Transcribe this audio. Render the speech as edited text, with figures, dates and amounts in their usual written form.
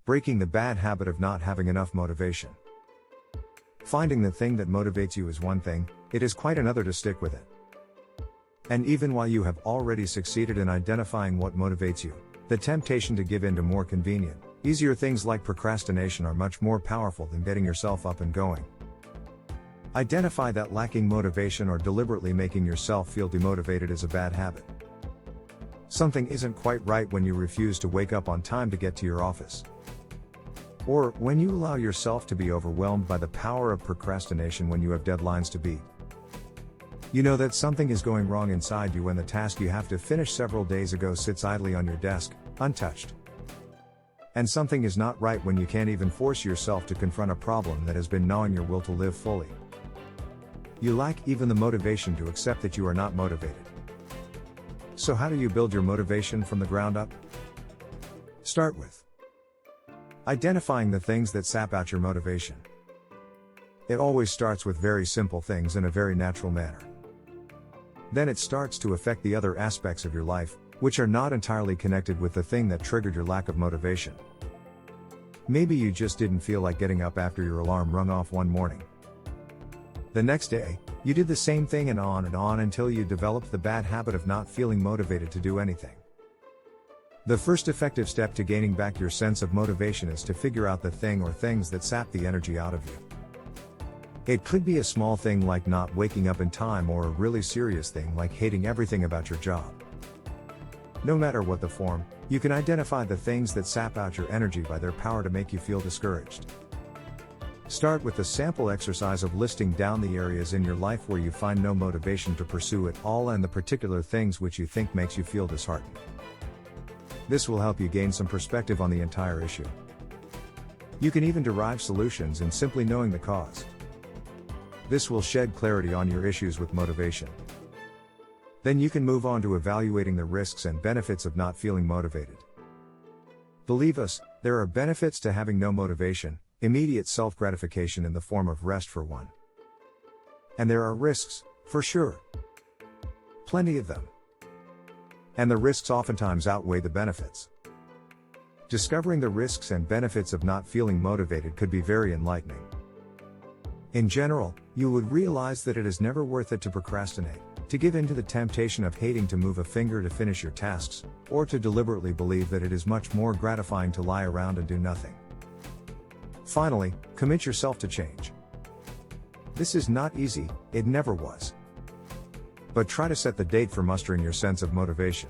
Breaking the bad habit of not having enough motivation. Finding the thing that motivates you is one thing, it is quite another to stick with it. And even while you have already succeeded in identifying what motivates you, the temptation to give in to more convenient, easier things like procrastination are much more powerful than getting yourself up and going. Identify that lacking motivation or deliberately making yourself feel demotivated is a bad habit. Something isn't quite right when you refuse to wake up on time to get to your office. Or when you allow yourself to be overwhelmed by the power of procrastination when you have deadlines to beat. You know that something is going wrong inside you when the task you have to finish several days ago sits idly on your desk, untouched. And something is not right when you can't even force yourself to confront a problem that has been gnawing your will to live fully. You lack even the motivation to accept that you are not motivated. So how do you build your motivation from the ground up? Start with identifying the things that sap out your motivation. It always starts with very simple things in a very natural manner. Then it starts to affect the other aspects of your life, which are not entirely connected with the thing that triggered your lack of motivation. Maybe you just didn't feel like getting up after your alarm rung off one morning. The next day, you did the same thing and on until you developed the bad habit of not feeling motivated to do anything. The first effective step to gaining back your sense of motivation is to figure out the thing or things that sap the energy out of you. It could be a small thing like not waking up in time or a really serious thing like hating everything about your job. No matter what the form, you can identify the things that sap out your energy by their power to make you feel discouraged. Start with the sample exercise of listing down the areas in your life where you find no motivation to pursue it all and the particular things which you think makes you feel disheartened. This will help you gain some perspective on the entire issue. You can even derive solutions in simply knowing the cause. This will shed clarity on your issues with motivation. Then you can move on to evaluating the risks and benefits of not feeling motivated. Believe us, there are benefits to having no motivation, immediate self-gratification in the form of rest for one. And there are risks, for sure. Plenty of them. And the risks oftentimes outweigh the benefits. Discovering the risks and benefits of not feeling motivated could be very enlightening. In general, you would realize that it is never worth it to procrastinate, to give in to the temptation of hating to move a finger to finish your tasks, or to deliberately believe that it is much more gratifying to lie around and do nothing. Finally, commit yourself to change. This is not easy, it never was. But try to set the date for mustering your sense of motivation.